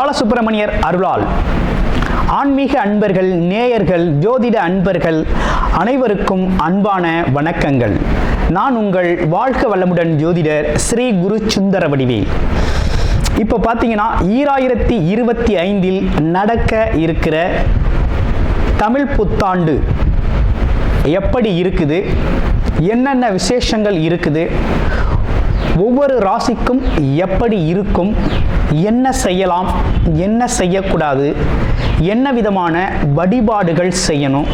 பாலசுப்பிரமணியர் அருளால் ஆன்மீக அன்பர்கள், நேயர்கள், ஜோதிட அன்பர்கள் அனைவருக்கும் அன்பான வணக்கங்கள். நான் உங்கள் வாழ்க வளமுடன் ஜோதிடர் ஸ்ரீ குரு சுந்தர வடிவேல். இப்போ பார்த்தீங்கன்னா 2025 நடக்க இருக்கிற தமிழ் புத்தாண்டு எப்படி இருக்குது, என்னென்ன விசேஷங்கள் இருக்குது, ஒவ்வொரு ராசிக்கும் எப்படி இருக்கும், என்ன செய்யலாம், என்ன செய்யக்கூடாது, என்ன விதமான வழிபாடுகள் செய்யணும்,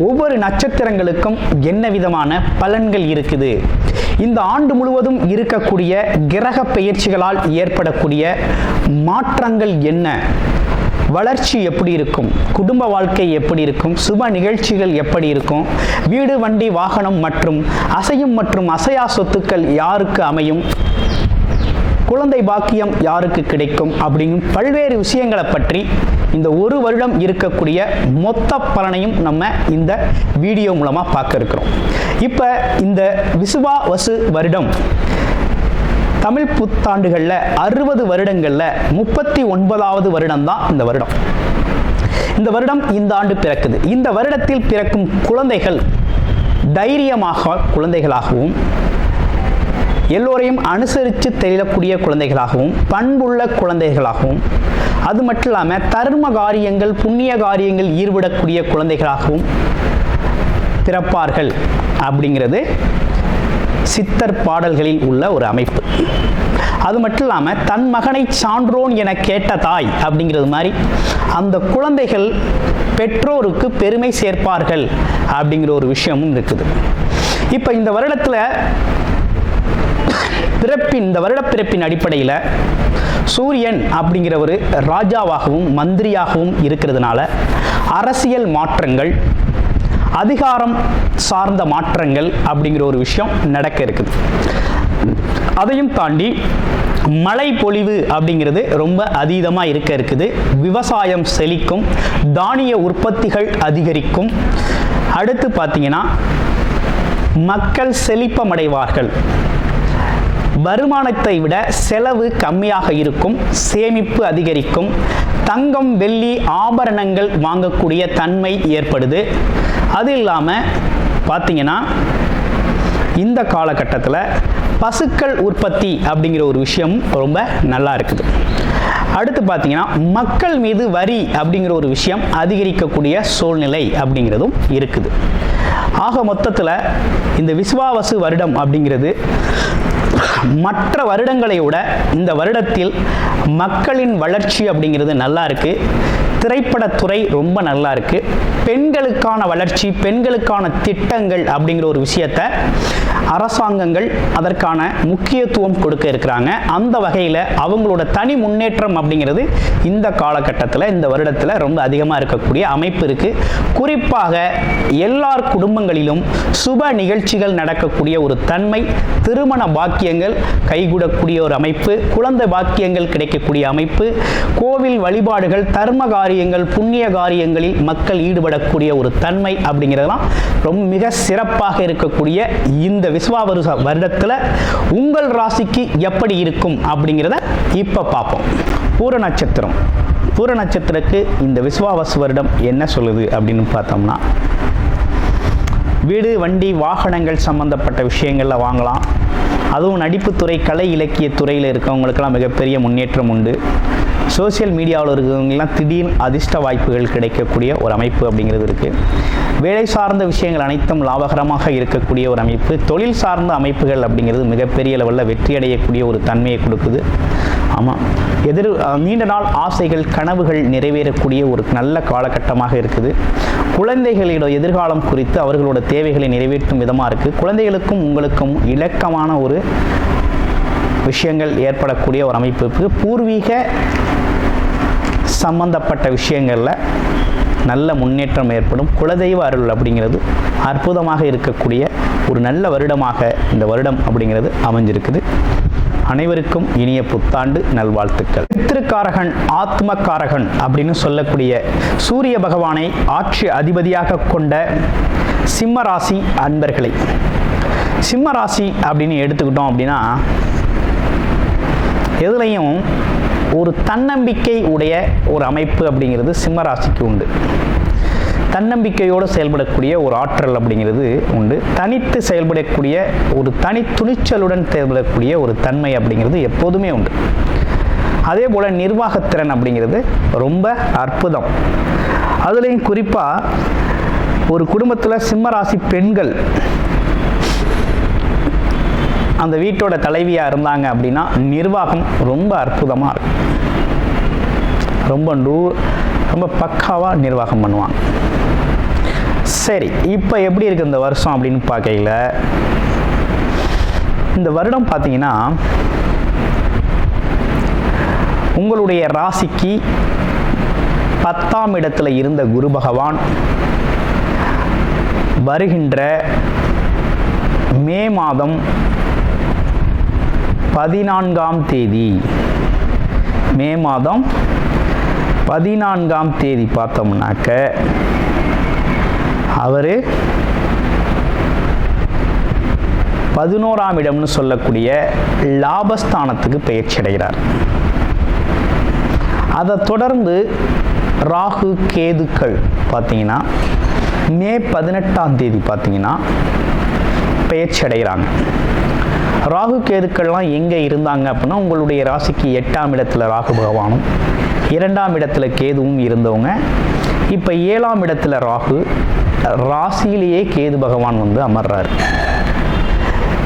ஒவ்வொரு நட்சத்திரங்களுக்கும் என்ன விதமான பலன்கள் இருக்குது, இந்த ஆண்டு முழுவதும் இருக்கக்கூடிய கிரக பெயர்ச்சிகளால் ஏற்படக்கூடிய மாற்றங்கள் என்ன, வளர்ச்சி எப்படி இருக்கும், குடும்ப வாழ்க்கை எப்படி இருக்கும், சுப நிகழ்ச்சிகள் எப்படி இருக்கும், வீடு, வண்டி, வாகனம் மற்றும் அசையும் மற்றும் அசையா சொத்துக்கள் யாருக்கு அமையும், குழந்தை பாக்கியம் யாருக்கு கிடைக்கும் அப்படிங்கும் பல்வேறு விஷயங்களை பற்றி இந்த ஒரு வருடம் இருக்கக்கூடிய மொத்த பலனையும் நம்ம இந்த வீடியோ மூலமா பார்க்க இருக்கிறோம். இப்போ இந்த விசுவாவசு வருடம் தமிழ் புத்தாண்டுகளில் 60 வருடங்களில் 39வது வருடம் தான் இந்த வருடம். இந்த வருடம் இந்த ஆண்டு பிறக்குது. இந்த வருடத்தில் பிறக்கும் குழந்தைகள் தைரியமாக குழந்தைகளாகவும், எல்லோரையும் அனுசரித்து தெரியக்கூடிய குழந்தைகளாகவும், பண்புள்ள குழந்தைகளாகவும், அது மட்டும் இல்லாமல் தர்ம காரியங்கள், புண்ணிய காரியங்கள் ஈடுபடக்கூடிய குழந்தைகளாகவும் பிறப்பார்கள் அப்படிங்கிறது சித்தர் பாடல்களில் உள்ள ஒரு அமைப்பு. அது மட்டும் இல்லாமல் தன் மகனை சான்றோன் என கேட்ட தாய் அப்படிங்கிறது மாதிரி அந்த குழந்தைகள் பெற்றோருக்கு பெருமை சேர்ப்பார்கள் அப்படிங்கிற ஒரு விஷயமும் இருக்குது. இப்போ இந்த வருடத்தில் இந்த வருட பிறப்பின் அடிப்படையில் சூரியன் அப்படிங்கிற ஒரு ராஜாவாகவும் மந்திரியாகவும் இருக்கிறதுனால அரசியல் மாற்றங்கள், அதிகாரம் சார்ந்த மாற்றங்கள் அப்படிங்கிற ஒரு விஷயம் நடக்க இருக்குது. அதையும் தாண்டி மழை பொழிவு அப்படிங்கிறது ரொம்ப அதீதமாக இருக்குது. விவசாயம் செழிக்கும், தானிய உற்பத்திகள் அதிகரிக்கும். அடுத்து பார்த்தீங்கன்னா மக்கள் செழிப்பமடைவார்கள். வருமானத்தை விட செலவு கம்மியாக இருக்கும், சேமிப்பு அதிகரிக்கும், தங்கம், வெள்ளி, ஆபரணங்கள் வாங்கக்கூடிய தன்மை ஏற்படுது. அது இல்லாமல் பார்த்தீங்கன்னா இந்த காலகட்டத்தில் பசுக்கள் உற்பத்தி அப்படிங்கிற ஒரு விஷயம் ரொம்ப நல்லா இருக்குது. அடுத்து பார்த்தீங்கன்னா மக்கள் மீது வரி அப்படிங்கிற ஒரு விஷயம் அதிகரிக்கக்கூடிய சூழ்நிலை அப்படிங்கிறதும் இருக்குது. ஆக மொத்தத்தில் இந்த விசுவாவசு வருடம் அப்படிங்கிறது மற்ற வருடங்களை விட இந்த வருடத்தில் மக்களின் வளர்ச்சி அப்படிங்கிறது நல்லா இருக்கு. திரைப்படத்துறை ரொம்ப நல்லா இருக்கு. பெண்களுக்கான வளர்ச்சி, பெண்களுக்கான திட்டங்கள் அப்படிங்கிற ஒரு விஷயத்தை அரசாங்கங்கள் அதற்கான முக்கியத்துவம் கொடுக்க இருக்கிறாங்க. அந்த வகையில் அவங்களோட தனி முன்னேற்றம் அப்படிங்கிறது இந்த காலகட்டத்தில், இந்த வருடத்தில் ரொம்ப அதிகமாக இருக்கக்கூடிய அமைப்பு இருக்கு. குறிப்பாக எல்லார் குடும்பங்களிலும் சுப நிகழ்ச்சிகள் நடக்கக்கூடிய ஒரு தன்மை, திருமண பாக்கியங்கள் கைகூடக்கூடிய ஒரு அமைப்பு, குழந்தை பாக்கியங்கள் கிடைக்கக்கூடிய அமைப்பு, கோவில் வழிபாடுகள், தர்ம காரியங்கள், புண்ணிய காரியங்களில் மக்கள் ஈடுபடக்கூடிய ஒரு தன்மை அப்படிங்கிறதெல்லாம் ரொம்ப மிக சிறப்பாக இருக்கக்கூடிய இந்த விசுவாவசு வருடத்தில் உங்கள் ராசிக்கு எப்படி இருக்கும் அப்படிங்கிறத இப்போ பார்ப்போம். பூர நட்சத்திரம். பூர நட்சத்திரக்கு இந்த விசுவாவசு வருடம் என்ன சொல்லுது அப்படின்னு பார்த்தோம்னா, வீடு, வண்டி, வாகனங்கள் சம்பந்தப்பட்ட விஷயங்களில் வாங்கலாம். அதுவும் நடிப்புத்துறை, கலை இலக்கிய துறையில் இருக்கவங்களுக்கெல்லாம் மிகப்பெரிய முன்னேற்றம் உண்டு. சோசியல் மீடியாவில் இருக்கிறவங்கெல்லாம் திடீர் அதிர்ஷ்ட வாய்ப்புகள் கிடைக்கக்கூடிய ஒரு அமைப்பு அப்படிங்கிறது இருக்குது. வேலை சார்ந்த விஷயங்கள் அனைத்தும் லாபகரமாக இருக்கக்கூடிய ஒரு அமைப்பு. தொழில் சார்ந்த அமைப்புகள் அப்படிங்கிறது மிகப்பெரிய லெவலில் வெற்றி அடையக்கூடிய ஒரு தன்மையை கொடுக்குது. ஆமாம், நீண்ட நாள் ஆசைகள், கனவுகள் நிறைவேறக்கூடிய ஒரு நல்ல காலகட்டமாக இருக்குது. குழந்தைகளோட எதிர்காலம் குறித்து அவர்களோட தேவைகளை நிறைவேற்றும் விதமாக இருக்குது. குழந்தைகளுக்கும் உங்களுக்கும் இலக்கமான ஒரு விஷயங்கள் ஏற்படக்கூடிய ஒரு அமைப்பு. பூர்வீக சம்பந்தப்பட்ட விஷயங்களில் நல்ல முன்னேற்றம் ஏற்படும். குலதெய்வ அருள் அப்படிங்கிறது அற்புதமாக இருக்கக்கூடிய ஒரு நல்ல வருடமாக இந்த வருடம் அப்படிங்கிறது அமைஞ்சிருக்குது. அனைவருக்கும் இனிய புத்தாண்டு நல்வாழ்த்துக்கள். பித்ருக்காரகன், ஆத்மக்காரகன் அப்படின்னு சொல்லக்கூடிய சூரிய பகவானை ஆட்சி அதிபதியாக கொண்ட சிம்மராசி அன்பர்களை, சிம்மராசி அப்படின்னு எடுத்துக்கிட்டோம் அப்படின்னா எதுலையும் ஒரு தன்னம்பிக்கை உடைய ஒரு அமைப்பு அப்படிங்கிறது சிம்ம ராசிக்கு உண்டு. தன்னம்பிக்கையோடு செயல்படக்கூடிய ஒரு ஆற்றல் அப்படிங்கிறது உண்டு. தனித்து செயல்படக்கூடிய ஒரு தனி துணிச்சலுடன் செயல்படக்கூடிய ஒரு தன்மை அப்படிங்கிறது எப்போதுமே உண்டு. அதே போல் நிர்வாகத்திறன் அப்படிங்கிறது ரொம்ப அற்புதம். அதுலேயும் குறிப்பாக ஒரு குடும்பத்தில் சிம்ம ராசி பெண்கள் அந்த வீட்டோட தலைவியாக இருந்தாங்க அப்படின்னா நிர்வாகம் ரொம்ப அற்புதமாக இருக்கும். ரொம்ப பக்காவாக நிர்வாகம் பண்ணுவாங்க. சரி, இப்போ எப்படி இருக்குது இந்த வருஷம் அப்படின்னு பார்க்கையில், இந்த வருடம் பார்த்தீங்கன்னா உங்களுடைய ராசிக்கு 10ஆம் இடத்துல இருந்த குரு பகவான் வருகின்ற மே மாதம் 14ஆம் தேதி, மே மாதம் 14ஆம் தேதி பார்த்தோம்னாக்க அவர் 11ஆம் இடம்னு சொல்லக்கூடிய லாபஸ்தானத்துக்கு பெயர்ச்சி அடைகிறார். அதை தொடர்ந்து ராகு கேதுக்கள் பார்த்தீங்கன்னா மே 18ஆம் தேதி பார்த்தீங்கன்னா பெயர்ச்சி அடைகிறாங்க. ராகு கேதுக்கள்லாம் எங்கே இருந்தாங்க அப்படின்னா உங்களுடைய ராசிக்கு 8ஆம் இடத்துல ராகு பகவானும் 2ஆம் இடத்துல கேதுவும் இருந்தவங்க இப்போ 7ஆம் இடத்துல ராகு, ராசியிலேயே கேது பகவான் வந்து அமர்றார்.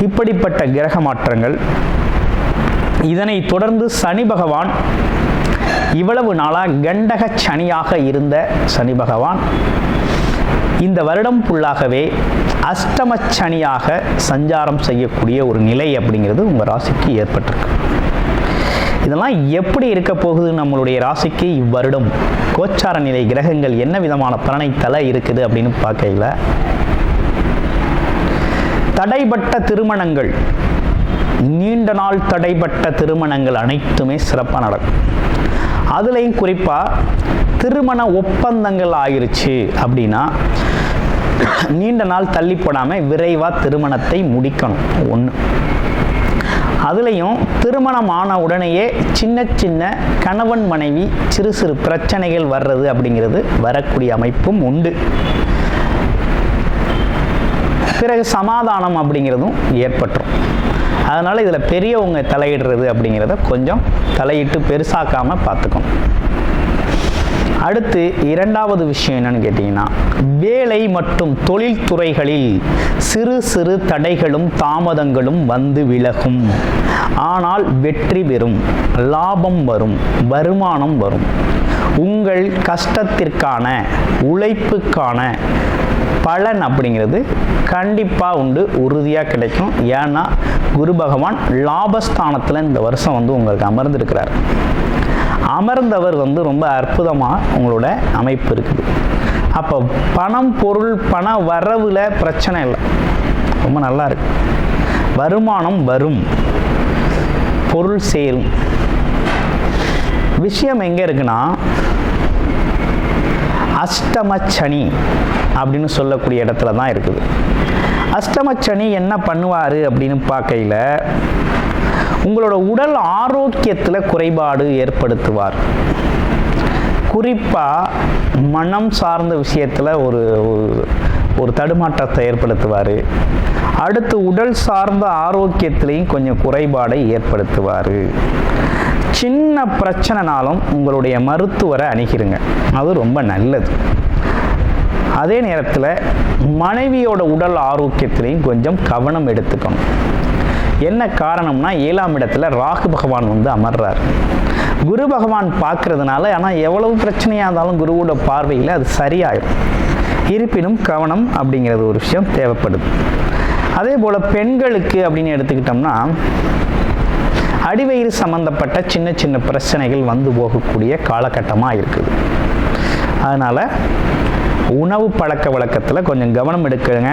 இப்படிப்பட்ட கிரக மாற்றங்கள். இதனை தொடர்ந்து சனி பகவான், இவ்வளவு நாளாக கண்டக சனியாக இருந்த சனி பகவான் இந்த வருடம் ஃபுல்லாகவே அஷ்டம சனியாக சஞ்சாரம் செய்யக்கூடிய ஒரு நிலை அப்படிங்கிறது உங்கள் ராசிக்கு ஏற்பட்டிருக்கு. இதெல்லாம் எப்படி இருக்க போகுது நம்மளுடைய ராசிக்கு இவ்வருடம் கோச்சார நிலை கிரகங்கள் என்ன விதமான பலனை தலை இருக்குது அப்படின்னு பார்க்கையில், தடைப்பட்ட திருமணங்கள், நீண்ட நாள் தடைப்பட்ட திருமணங்கள் அனைத்துமே சிறப்பாக நடக்கும். அதுலேயும் குறிப்பாக திருமண ஒப்பந்தங்கள் ஆயிருச்சு அப்படின்னா நீண்ட நாள் தள்ளி போடாமல் விரைவாக திருமணத்தை முடிக்கணும். ஒன்று. அதுலேயும் திருமணமான உடனேயே சின்ன சின்ன கணவன் மனைவி சிறு சிறு பிரச்சனைகள் வர்றது அப்படிங்கிறது வரக்கூடிய அமைப்பும் உண்டு. பிறகு சமாதானம் அப்படிங்கிறதும் ஏற்பட்டுரும். அதனால் இதில் பெரியவங்க தலையிடுறது அப்படிங்கிறத கொஞ்சம் தலையிட்டு பெருசாக்காமல் பார்த்துக்கணும். அடுத்து இரண்டாவது விஷயம் என்னன்னு கேட்டிங்கன்னா, வேலை மற்றும் தொழில் துறைகளில் சிறு சிறு தடைகளும் தாமதங்களும் வந்து விலகும். ஆனால் வெற்றி பெறும், லாபம் வரும், வருமானம் வரும். உங்கள் கஷ்டத்திற்கான உழைப்புக்கான பலன் அப்படிங்கிறது கண்டிப்பாக உண்டு, உறுதியாக கிடைக்கும். ஏன்னா குரு பகவான் லாபஸ்தானத்தில் இந்த வருஷம் வந்து உங்களுக்கு அமர்ந்திருக்கிறார். அமர்ந்தவர் வந்து ரொம்ப அற்புதமாக உங்களோட அமைப்பு இருக்குது. அப்போ பணம் பொருள் பண வரவில் பிரச்சனை இல்லை, ரொம்ப நல்லா இருக்கு. வருமானம் வரும், பொருள் சேரும். விஷயம் எங்கே இருக்குன்னா, அஷ்டம சனி அப்படின்னு சொல்லக்கூடிய இடத்துல தான் இருக்குது. அஷ்டம சனி என்ன பண்ணுவார் அப்படின்னு பார்க்கையில், உங்களோட உடல் ஆரோக்கியத்தில் குறைபாடு ஏற்படுத்துவார். குறிப்பாக மனம் சார்ந்த விஷயத்தில் ஒரு தடுமாற்றத்தை ஏற்படுத்துவார். அடுத்து உடல் சார்ந்த ஆரோக்கியத்திலையும் கொஞ்சம் குறைபாடை ஏற்படுத்துவார். சின்ன பிரச்சனைனாலும் உங்களுடைய மருத்துவரை அணுகிருங்க, அது ரொம்ப நல்லது. அதே நேரத்தில் மனைவியோட உடல் ஆரோக்கியத்திலையும் கொஞ்சம் கவனம் எடுத்துக்கணும். என்ன காரணம்னா, 7ஆம் இடத்துல ராகு பகவான் வந்து அமர்றார். குரு பகவான் பார்க்கறதுனால, ஆனால் எவ்வளவு பிரச்சனையாக இருந்தாலும் குருவோட பார்வையில் அது சரியாயிடும். இருப்பினும் கவனம் அப்படிங்கிறது ஒரு விஷயம் தேவைப்படுது. அதே போல் பெண்களுக்கு அப்படின்னு எடுத்துக்கிட்டோம்னா, அடிவயிறு சம்பந்தப்பட்ட சின்ன சின்ன பிரச்சனைகள் வந்து போகக்கூடிய காலகட்டமாக இருக்குது. அதனால் உணவு பழக்க வழக்கத்தில் கொஞ்சம் கவனம் எடுக்குங்க.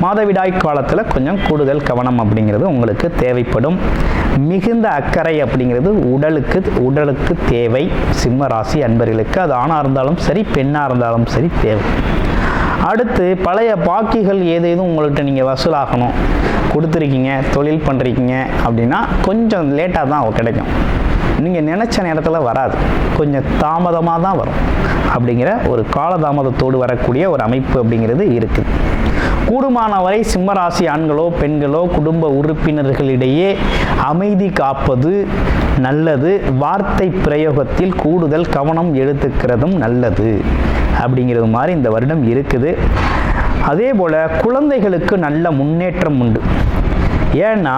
மாதவிடாய் காலத்தில் கொஞ்சம் கூடுதல் கவனம் அப்படிங்கிறது உங்களுக்கு தேவைப்படும். மிகுந்த அக்கறை அப்படிங்கிறது உடலுக்கு தேவை. சிம்ம ராசி அன்பர்களுக்கு அது ஆணாக இருந்தாலும் சரி பெண்ணாக இருந்தாலும் சரி தேவை. அடுத்து பழைய பாக்கிகள் ஏதேதும் உங்கள்கிட்ட நீங்கள் வசூலாகணும், கொடுத்துருக்கீங்க, தொழில் பண்ணுறீங்க அப்படின்னா கொஞ்சம் லேட்டாக தான் கிடைக்கும். நீங்கள் நினச்ச நேரத்தில் வராது, கொஞ்சம் தாமதமாக தான் வரும். அப்படிங்கிற ஒரு காலதாமதத்தோடு வரக்கூடிய ஒரு அமைப்பு அப்படிங்கிறது இருக்குது. கூடுமான வரை சிம்மராசி ஆண்களோ பெண்களோ குடும்ப உறுப்பினர்களிடையே அமைதி காப்பது நல்லது. வார்த்தை பிரயோகத்தில் கூடுதல் கவனம் எடுத்துக்கிறதும் நல்லது அப்படிங்கிறது மாதிரி இந்த வருடம் இருக்குது. அதே போல் குழந்தைகளுக்கு நல்ல முன்னேற்றம் உண்டு. ஏன்னா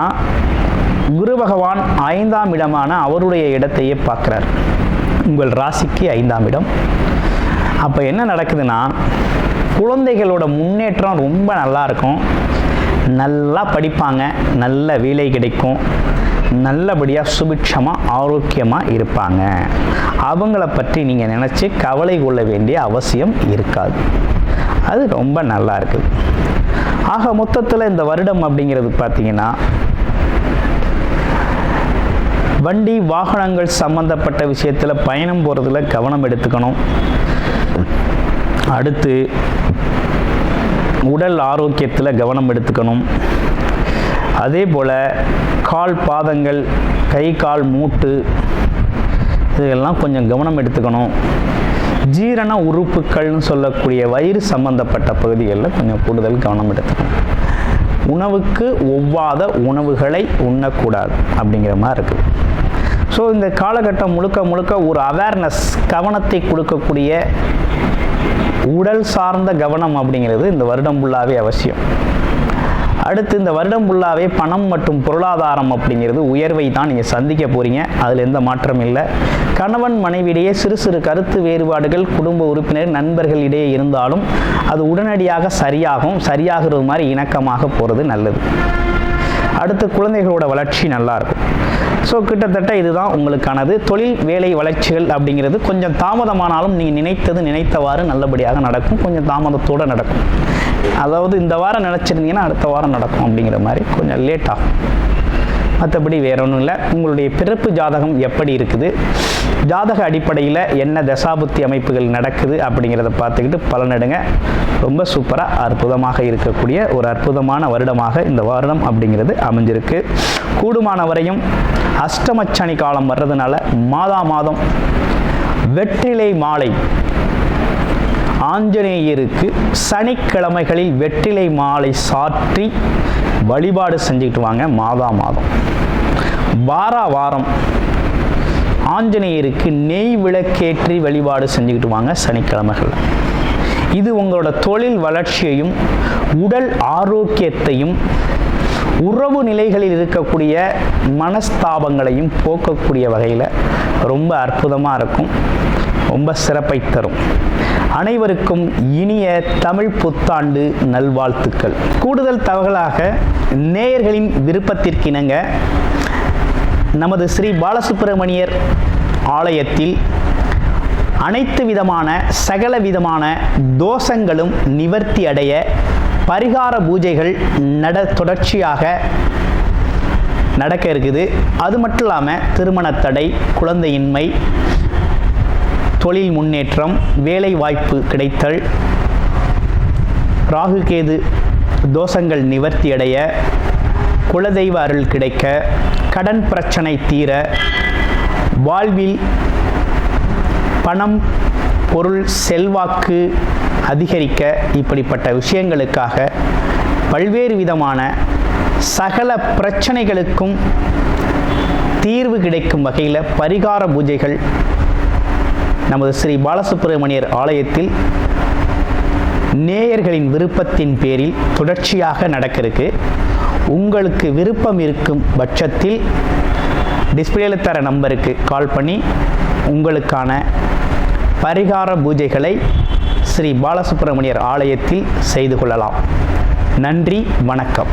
குரு பகவான் 5ஆம் இடமான அவருடைய இடத்தையே பார்க்குறார், உங்கள் ராசிக்கு 5ஆம் இடம். அப்போ என்ன நடக்குதுன்னா, குழந்தைகளோட முன்னேற்றம் ரொம்ப நல்லா இருக்கும். நல்லா படிப்பாங்க, நல்ல வேலை கிடைக்கும், நல்லபடியாக சுபிட்சமாக ஆரோக்கியமாக இருப்பாங்க. அவங்கள பற்றி நீங்கள் நினச்சி கவலை கொள்ள வேண்டிய அவசியம் இருக்காது. அது ரொம்ப நல்லா இருக்குது. ஆக மொத்தத்தில் இந்த வருடம் அப்படிங்கிறது பார்த்தீங்கன்னா, வண்டி வாகனங்கள் சம்பந்தப்பட்ட விஷயத்தில் பயணம் போகிறதுல கவனம் எடுத்துக்கணும். அடுத்து உடல் ஆரோக்கியத்தில் கவனம் எடுத்துக்கணும். அதே போல் கால் பாதங்கள், கை கால் மூட்டு இதெல்லாம் கொஞ்சம் கவனம் எடுத்துக்கணும். ஜீரண உறுப்புகள்னு சொல்லக்கூடிய வயிறு சம்பந்தப்பட்ட பகுதிகளில் கொஞ்சம் கூடுதல் கவனம் எடுத்துக்கணும். உணவுக்கு ஒவ்வாத உணவுகளை உண்ணக்கூடாது அப்படிங்கிற மாதிரி இருக்குது. ஸோ இந்த காலகட்டம் முழுக்க முழுக்க ஒரு அவேர்னஸ், கவனத்தை கொடுக்கக்கூடிய உடல் சார்ந்த கவனம் அப்படிங்கிறது இந்த வருடம் ஃபுல்லாகவே அவசியம். அடுத்து இந்த வருடம் ஃபுல்லாகவே பணம் மற்றும் பொருளாதாரம் அப்படிங்கிறது உயர்வை தான் நீங்கள் சந்திக்க போகிறீங்க. அதில் எந்த மாற்றம் இல்லை. கணவன் மனைவியிடையே சிறு சிறு கருத்து வேறுபாடுகள் குடும்ப உறுப்பினர் நண்பர்களிடையே இருந்தாலும் அது உடனடியாக சரியாகிறது மாதிரி இணக்கமாக போகிறது நல்லது. அடுத்து குழந்தைகளோட வளர்ச்சி நல்லாயிருக்கும். ஸோ கிட்டத்தட்ட இதுதான் உங்களுக்கானது. தொழில் வேலை வளர்ச்சிகள் அப்படிங்கிறது கொஞ்சம் தாமதமானாலும் நீங்கள் நினைத்தவாறு நல்லபடியாக நடக்கும். கொஞ்சம் தாமதத்தோடு நடக்கும். அதாவது இந்த வாரம் நினச்சிருந்தீங்கன்னா அடுத்த வாரம் நடக்கும் அப்படிங்கிற மாதிரி கொஞ்சம் லேட் ஆகும். மற்றபடி வேற ஒன்றும் இல்லை. உங்களுடைய பிறப்பு ஜாதகம் எப்படி இருக்குது, ஜாதக அடிப்படையில் என்ன தசாபுத்தி அமைப்புகள் நடக்குது அப்படிங்கிறத பார்த்துக்கிட்டு பலனெடுங்க. ரொம்ப சூப்பராக அற்புதமாக இருக்கக்கூடிய ஒரு அற்புதமான வருடமாக இந்த வருடம் அப்படிங்கிறது அமைஞ்சிருக்கு. கூடுமான வரையும் அஷ்டமச்சனி காலம் வர்றதுனால மாதம் வெற்றிலை மாலை ஆஞ்சநேயருக்கு சனிக்கிழமைகளில் வெற்றிலை மாலை சாற்றி வழிபாடு செஞ்சுக்கிட்டு வாங்க. மாதம் வாரம் ஆஞ்சநேயருக்கு நெய் விளக்கேற்றி வழிபாடு செஞ்சுக்கிட்டு வாங்க சனிக்கிழமைகள். இது உங்களோட தொழில் வளர்ச்சியையும் உடல் ஆரோக்கியத்தையும் உறவு நிலைகளில் இருக்கக்கூடிய மனஸ்தாபங்களையும் போக்கக்கூடிய வகையில் ரொம்ப அற்புதமாக இருக்கும். ரொம்ப சிறப்பை தரும். அனைவருக்கும் இனிய தமிழ் புத்தாண்டு நல்வாழ்த்துக்கள். கூடுதல் தகவலாக நேயர்களின் விருப்பத்திற்கு இணங்க நமது ஸ்ரீ பாலசுப்பிரமணியர் ஆலயத்தில் அனைத்து விதமான சகல விதமான தோஷங்களும் நிவர்த்தி அடைய பரிகார பூஜைகள் தொடர்ச்சியாக நடக்க இருக்குது. அது மட்டும் இல்லாமல் திருமண தடை, குழந்தையின்மை, தொழில் முன்னேற்றம், வேலை வாய்ப்பு கிடைத்தல், ராகு கேது தோஷங்கள் நிவர்த்தி அடைய, குலதெய்வ அருள் கிடைக்க, கடன் பிரச்சனை தீர, வாழ்வில் பணம் பொருள் செல்வாக்கு அதிகரிக்க, இப்படிப்பட்ட விஷயங்களுக்காக பல்வேறு விதமான சகல பிரச்சனைகளுக்கும் தீர்வு கிடைக்கும் வகையில் பரிகார பூஜைகள் நமது ஸ்ரீ பாலசுப்பிரமணியர் ஆலயத்தில் நேயர்களின் விருப்பத்தின் பேரில் தொடர்ச்சியாக நடக்க இருக்கு. உங்களுக்கு விருப்பம் இருக்கும் பட்சத்தில் டிஸ்பிளேல தர நம்பருக்கு கால் பண்ணி உங்களுக்கான பரிகார பூஜைகளை ஸ்ரீ பாலசுப்பிரமணியர் ஆலயத்தில் செய்து கொள்ளலாம். நன்றி, வணக்கம்.